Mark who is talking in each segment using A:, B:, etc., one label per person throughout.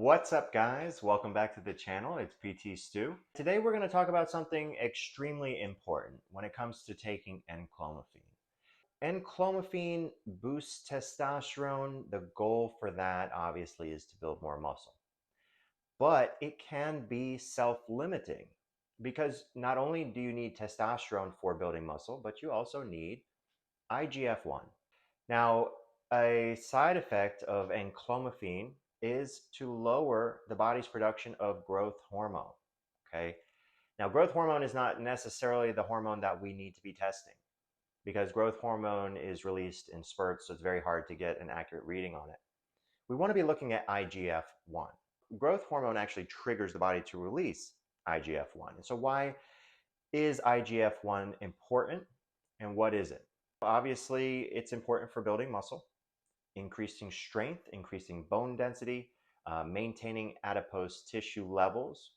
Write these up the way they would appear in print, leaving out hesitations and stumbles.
A: What's up, guys? Welcome back to the channel. It's PT Stu. Today we're going to talk about something extremely important when it comes to taking enclomiphene. Enclomiphene boosts testosterone. The goal for that obviously is to build more muscle. But it can be self-limiting because not only do you need testosterone for building muscle, but you also need IGF-1. Now, a side effect of enclomiphene is to lower the body's production of growth hormone. Okay. Now, growth hormone is not necessarily the hormone that we need to be testing because growth hormone is released in spurts, so it's very hard to get an accurate reading on it. We want to be looking at IGF-1. Growth hormone actually triggers the body to release IGF-1. And so, why is IGF-1 important and what is it? Obviously, it's important for building muscle, increasing strength, increasing bone density, maintaining adipose tissue levels,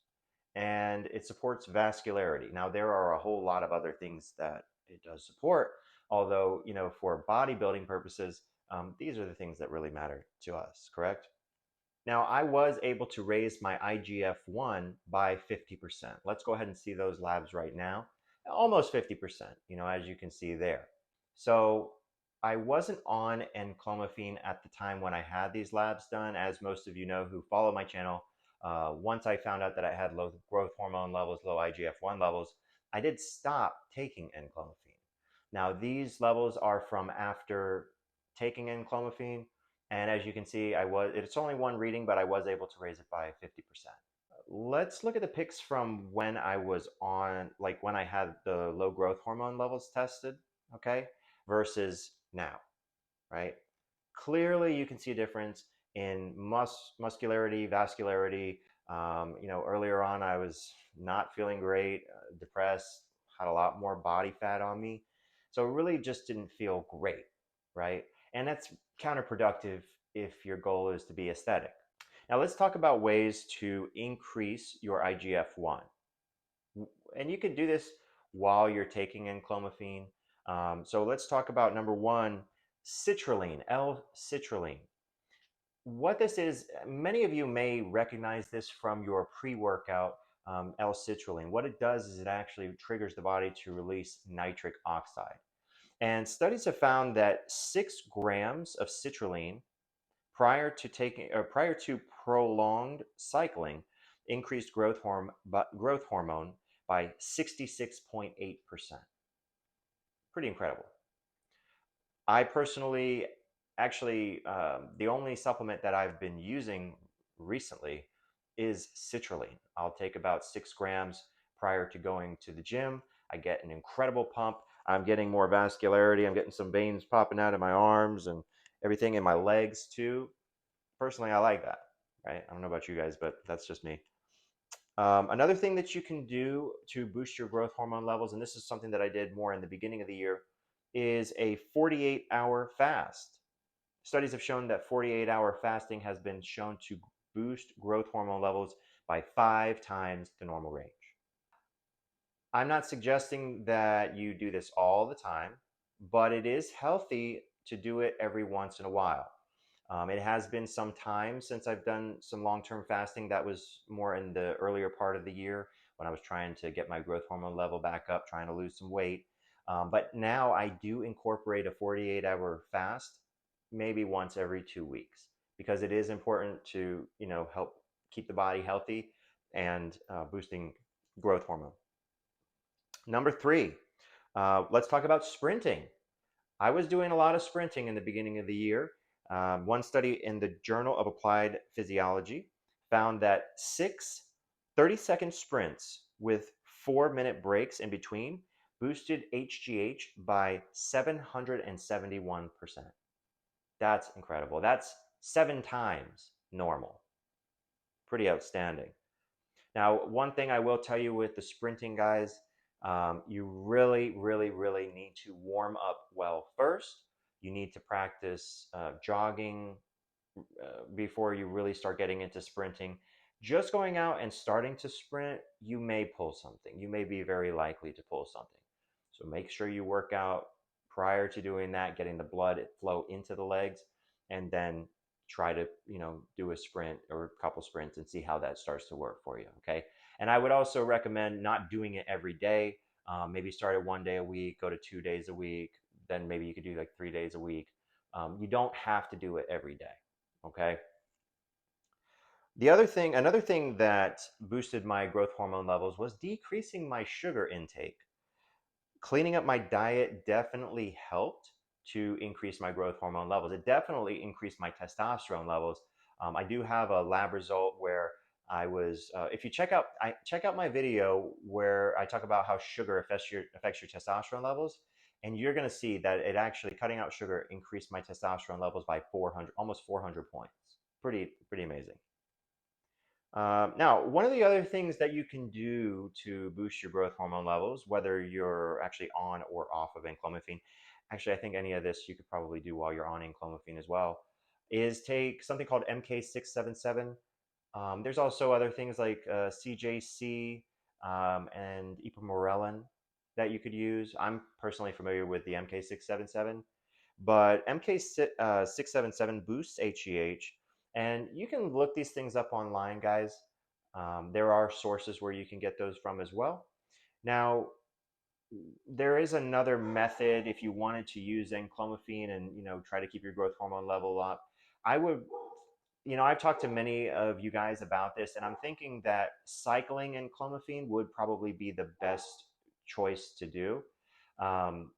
A: and it supports vascularity. Now, there are a whole lot of other things that it does support, although, for bodybuilding purposes, these are the things that really matter to us, correct? Now, I was able to raise my IGF-1 by 50%. Let's go ahead and see those labs right now. Almost 50%, as you can see there. So I wasn't on enclomiphene at the time when I had these labs done. As most of you know who follow my channel, once I found out that I had low growth hormone levels, low IGF-1 levels, I did stop taking enclomiphene. Now, these levels are from after taking enclomiphene. And as you can see, it's only one reading, but I was able to raise it by 50%. Let's look at the pics from when I was on, like when I had the low growth hormone levels tested, okay, versus now, right? Clearly, you can see a difference in muscularity, vascularity. Earlier on, I was not feeling great, depressed, had a lot more body fat on me. So it really just didn't feel great, right? And that's counterproductive if your goal is to be aesthetic. Now let's talk about ways to increase your IGF-1. And you can do this while you're taking enclomiphene. So let's talk about number one, citrulline, L-citrulline. What this is, many of you may recognize this from your pre-workout L-citrulline. What it does is it actually triggers the body to release nitric oxide. And studies have found that 6 grams of citrulline prior to prolonged cycling increased growth hormone by 66.8%. Pretty incredible. I personally, actually, the only supplement that I've been using recently is citrulline. I'll take about 6 grams prior to going to the gym. I get an incredible pump. I'm getting more vascularity. I'm getting some veins popping out of my arms and everything in my legs too. Personally, I like that, right? I don't know about you guys, but that's just me. Another thing that you can do to boost your growth hormone levels, and this is something that I did more in the beginning of the year, is a 48-hour fast. Studies have shown that 48-hour fasting has been shown to boost growth hormone levels by 5 times the normal range. I'm not suggesting that you do this all the time, but it is healthy to do it every once in a while. It has been some time since I've done some long-term fasting. That was more in the earlier part of the year when I was trying to get my growth hormone level back up, trying to lose some weight. But now I do incorporate a 48-hour fast maybe once every 2 weeks because it is important to, help keep the body healthy and boosting growth hormone. Number 3, let's talk about sprinting. I was doing a lot of sprinting in the beginning of the year. One study in the Journal of Applied Physiology found that 6 30-second sprints with 4-minute breaks in between boosted HGH by 771%. That's incredible. That's 7 times normal. Pretty outstanding. Now, one thing I will tell you with the sprinting, guys, you really, really, really need to warm up well first. You need to practice jogging before you really start getting into sprinting. Just going out and starting to sprint, you may pull something. You may be very likely to pull something. So make sure you work out prior to doing that, getting the blood flow into the legs, and then try to, do a sprint or a couple sprints and see how that starts to work for you. Okay. And I would also recommend not doing it every day. Maybe start at 1 day a week, go to 2 days a week, then maybe you could do like 3 days a week. You don't have to do it every day. Okay. Another thing that boosted my growth hormone levels was decreasing my sugar intake. Cleaning up my diet definitely helped to increase my growth hormone levels. It definitely increased my testosterone levels. I do have a lab result where if you check out my video where I talk about how sugar affects your testosterone levels, and you're going to see that it actually cutting out sugar increased my testosterone levels by 400, almost 400 points. Pretty amazing. Now, one of the other things that you can do to boost your growth hormone levels, whether you're actually on or off of enclomiphene, actually, I think any of this you could probably do while you're on enclomiphene as well, is take something called MK677. There's also other things like CJC and ipamorelin that you could use. I'm personally familiar with the MK677, but MK677 boosts HGH, and you can look these things up online, guys. There are sources where you can get those from as well. Now, there is another method if you wanted to use enclomiphene and try to keep your growth hormone level up. I would, I've talked to many of you guys about this, and I'm thinking that cycling enclomiphene would probably be the best choice to do. Um,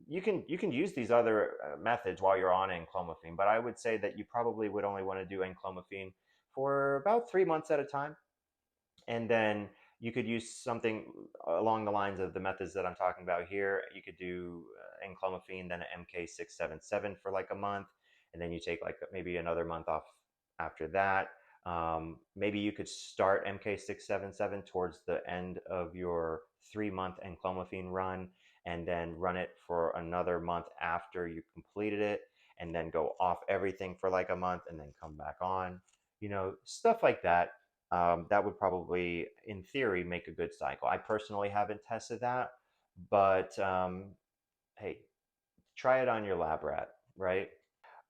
A: you can use these other methods while you're on enclomiphene, but I would say that you probably would only want to do enclomiphene for about 3 months at a time, and then you could use something along the lines of the methods that I'm talking about here. You could do enclomiphene, then an MK677 for like a month, and then you take like maybe another month off after that. Maybe you could start MK677 towards the end of your 3 month enclomiphene run, and then run it for another month after you completed it, and then go off everything for like a month and then come back on. Stuff like that. That would probably, in theory, make a good cycle. I personally haven't tested that, but hey, try it on your lab rat, right?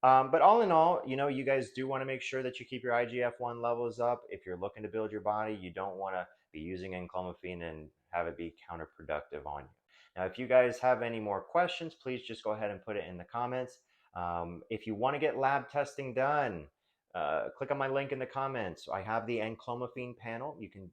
A: But all in all, you guys do want to make sure that you keep your IGF-1 levels up. If you're looking to build your body, you don't want to be using enclomiphene and have it be counterproductive on you. Now, if you guys have any more questions, please just go ahead and put it in the comments. If you want to get lab testing done, click on my link in the comments. I have the enclomiphene panel. You can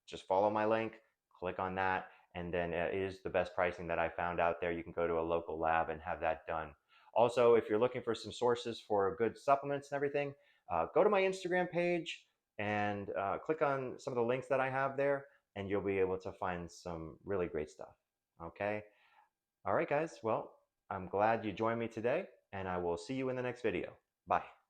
A: just follow my link, click on that, and then it is the best pricing that I found out there. You can go to a local lab and have that done. Also, if you're looking for some sources for good supplements and everything, go to my Instagram page and click on some of the links that I have there, and you'll be able to find some really great stuff. Okay? All right, guys. Well, I'm glad you joined me today, and I will see you in the next video. Bye.